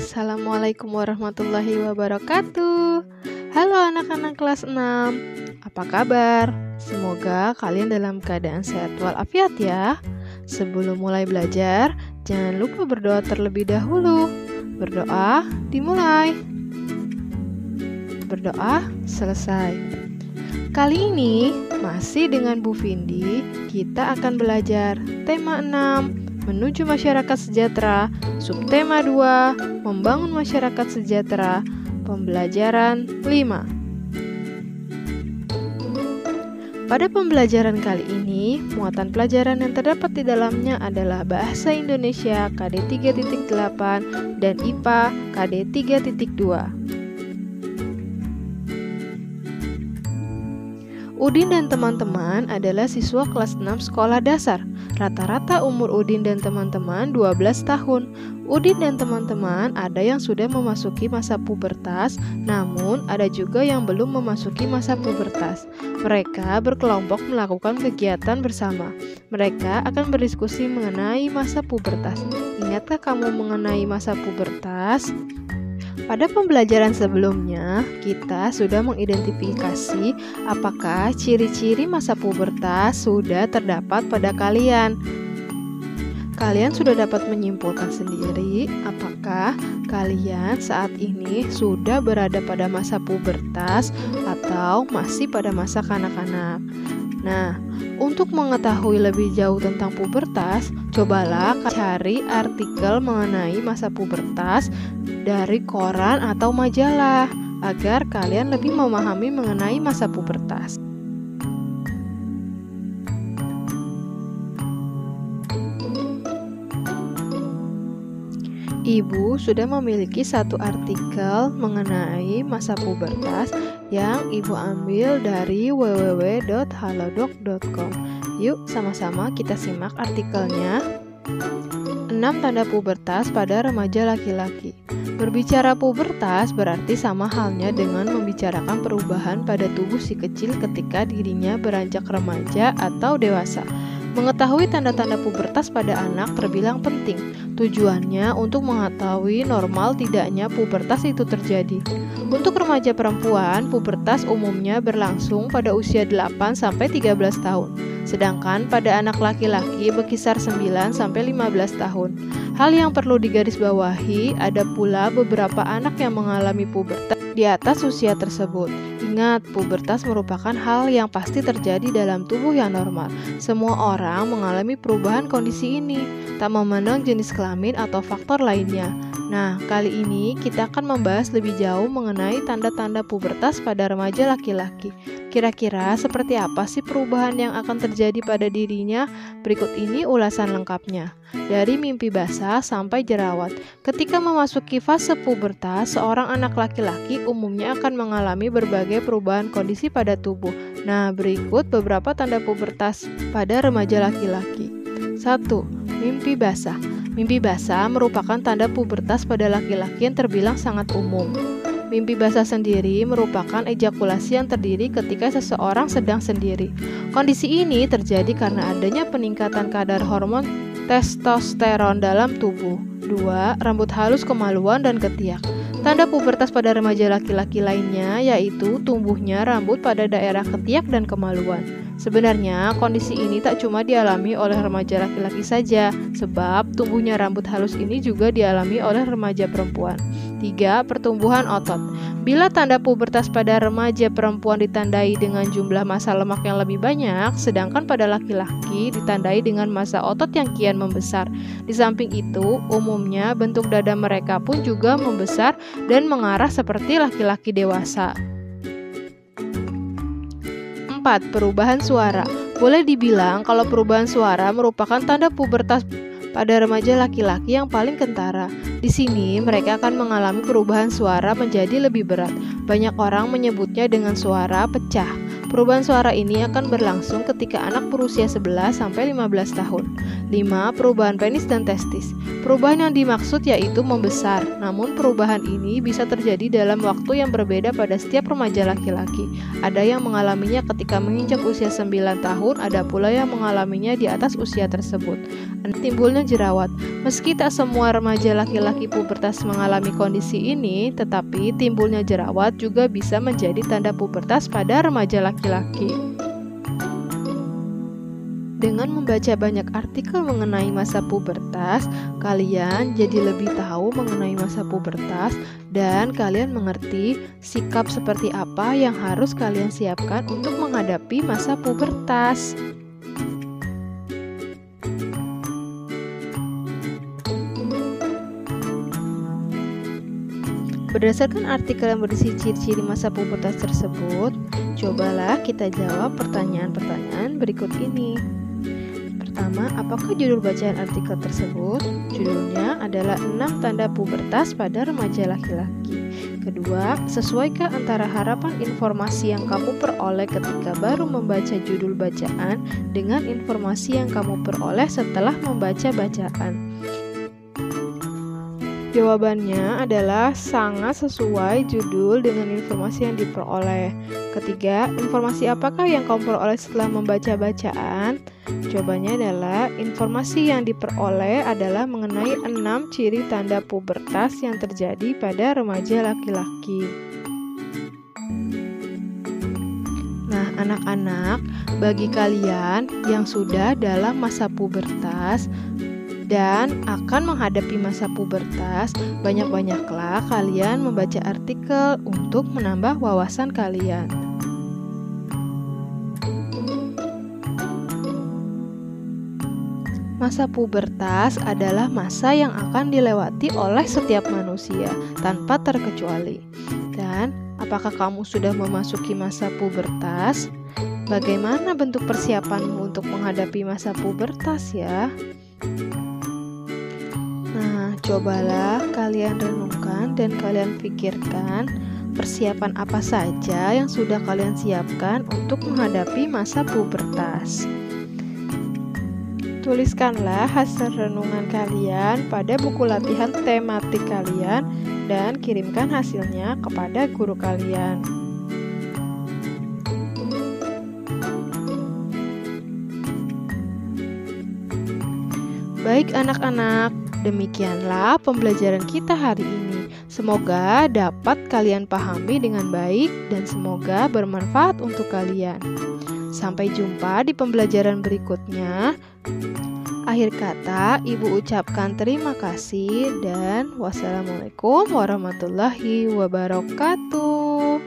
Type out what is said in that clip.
Assalamualaikum warahmatullahi wabarakatuh. Halo anak-anak kelas 6, apa kabar? Semoga kalian dalam keadaan sehat walafiat ya. Sebelum mulai belajar, jangan lupa berdoa terlebih dahulu. Berdoa dimulai. Berdoa selesai. Kali ini masih dengan Bu Vindi, kita akan belajar tema 6, menuju masyarakat sejahtera, subtema 2, membangun masyarakat sejahtera, pembelajaran 5. Pada pembelajaran kali ini, muatan pelajaran yang terdapat di dalamnya adalah Bahasa Indonesia KD 3.8 dan IPA KD 3.2. Udin dan teman-teman adalah siswa kelas 6 sekolah dasar. Rata-rata umur Udin dan teman-teman 12 tahun. Udin dan teman-teman ada yang sudah memasuki masa pubertas, namun ada juga yang belum memasuki masa pubertas. Mereka berkelompok melakukan kegiatan bersama. Mereka akan berdiskusi mengenai masa pubertas. Ingatkah kamu mengenai masa pubertas? Pada pembelajaran sebelumnya, kita sudah mengidentifikasi apakah ciri-ciri masa pubertas sudah terdapat pada kalian. Kalian sudah dapat menyimpulkan sendiri apakah kalian saat ini sudah berada pada masa pubertas atau masih pada masa kanak-kanak. Nah, untuk mengetahui lebih jauh tentang pubertas, cobalah cari artikel mengenai masa pubertas dari koran atau majalah agar kalian lebih memahami mengenai masa pubertas. Ibu sudah memiliki satu artikel mengenai masa pubertas yang Ibu ambil dari www.halodoc.com. Yuk sama-sama kita simak artikelnya. 6 tanda pubertas pada remaja laki-laki. Berbicara pubertas berarti sama halnya dengan membicarakan perubahan pada tubuh si kecil ketika dirinya beranjak remaja atau dewasa. Mengetahui tanda-tanda pubertas pada anak terbilang penting. Tujuannya untuk mengetahui normal tidaknya pubertas itu terjadi. Untuk remaja perempuan, pubertas umumnya berlangsung pada usia 8-13 tahun. Sedangkan pada anak laki-laki berkisar 9-15 tahun. Hal yang perlu digarisbawahi, ada pula beberapa anak yang mengalami pubertas di atas usia tersebut. Ingat, pubertas merupakan hal yang pasti terjadi dalam tubuh yang normal. Semua orang mengalami perubahan kondisi ini, tak memandang jenis kelamin atau faktor lainnya. Nah, kali ini kita akan membahas lebih jauh mengenai tanda-tanda pubertas pada remaja laki-laki. Kira-kira seperti apa sih perubahan yang akan terjadi pada dirinya? Berikut ini ulasan lengkapnya. Dari mimpi basah sampai jerawat. Ketika memasuki fase pubertas, seorang anak laki-laki umumnya akan mengalami berbagai perubahan kondisi pada tubuh. Nah, berikut beberapa tanda pubertas pada remaja laki-laki. 1. Mimpi basah. Mimpi basah merupakan tanda pubertas pada laki-laki yang terbilang sangat umum. Mimpi basah sendiri merupakan ejakulasi yang terdiri ketika seseorang sedang sendiri. Kondisi ini terjadi karena adanya peningkatan kadar hormon testosteron dalam tubuh. 2. Rambut halus, kemaluan, dan ketiak. Tanda pubertas pada remaja laki-laki lainnya yaitu tumbuhnya rambut pada daerah ketiak dan kemaluan. Sebenarnya kondisi ini tak cuma dialami oleh remaja laki-laki saja, sebab tumbuhnya rambut halus ini juga dialami oleh remaja perempuan. 3. Pertumbuhan otot. Bila tanda pubertas pada remaja perempuan ditandai dengan jumlah massa lemak yang lebih banyak, sedangkan pada laki-laki ditandai dengan massa otot yang kian membesar. Di samping itu, umumnya bentuk dada mereka pun juga membesar dan mengarah seperti laki-laki dewasa. 4. Perubahan suara. Boleh dibilang kalau perubahan suara merupakan tanda pubertas pada remaja laki-laki yang paling kentara. Di sini mereka akan mengalami perubahan suara menjadi lebih berat. Banyak orang menyebutnya dengan suara pecah. Perubahan suara ini akan berlangsung ketika anak berusia 11 sampai 15 tahun. 5. Perubahan penis dan testis. Perubahan yang dimaksud yaitu membesar, namun perubahan ini bisa terjadi dalam waktu yang berbeda pada setiap remaja laki-laki. Ada yang mengalaminya ketika menginjak usia 9 tahun, ada pula yang mengalaminya di atas usia tersebut. Timbulnya jerawat. Meski tak semua remaja laki-laki pubertas mengalami kondisi ini, tetapi timbulnya jerawat juga bisa menjadi tanda pubertas pada remaja laki-laki. Dengan membaca banyak artikel mengenai masa pubertas, kalian jadi lebih tahu mengenai masa pubertas dan kalian mengerti sikap seperti apa yang harus kalian siapkan untuk menghadapi masa pubertas. Berdasarkan artikel yang berisi ciri-ciri masa pubertas tersebut, cobalah kita jawab pertanyaan-pertanyaan berikut ini. Pertama, apakah judul bacaan artikel tersebut? Judulnya adalah 6 tanda pubertas pada remaja laki-laki. Kedua, sesuaikah antara harapan informasi yang kamu peroleh ketika baru membaca judul bacaan dengan informasi yang kamu peroleh setelah membaca bacaan? Jawabannya adalah sangat sesuai judul dengan informasi yang diperoleh. Ketiga, informasi apakah yang kamu peroleh setelah membaca bacaan? Jawabannya adalah informasi yang diperoleh adalah mengenai 6 ciri tanda pubertas yang terjadi pada remaja laki-laki. Nah, anak-anak, bagi kalian yang sudah dalam masa pubertas dan akan menghadapi masa pubertas, banyak-banyaklah kalian membaca artikel untuk menambah wawasan kalian. Masa pubertas adalah masa yang akan dilewati oleh setiap manusia tanpa terkecuali. Dan apakah kamu sudah memasuki masa pubertas? Bagaimana bentuk persiapanmu untuk menghadapi masa pubertas ya? Nah, cobalah kalian renungkan dan kalian pikirkan persiapan apa saja yang sudah kalian siapkan untuk menghadapi masa pubertas. Tuliskanlah hasil renungan kalian pada buku latihan tematik kalian dan kirimkan hasilnya kepada guru kalian. Baik anak-anak, demikianlah pembelajaran kita hari ini. Semoga dapat kalian pahami dengan baik dan semoga bermanfaat untuk kalian. Sampai jumpa di pembelajaran berikutnya. Akhir kata, Ibu ucapkan terima kasih dan wassalamualaikum warahmatullahi wabarakatuh.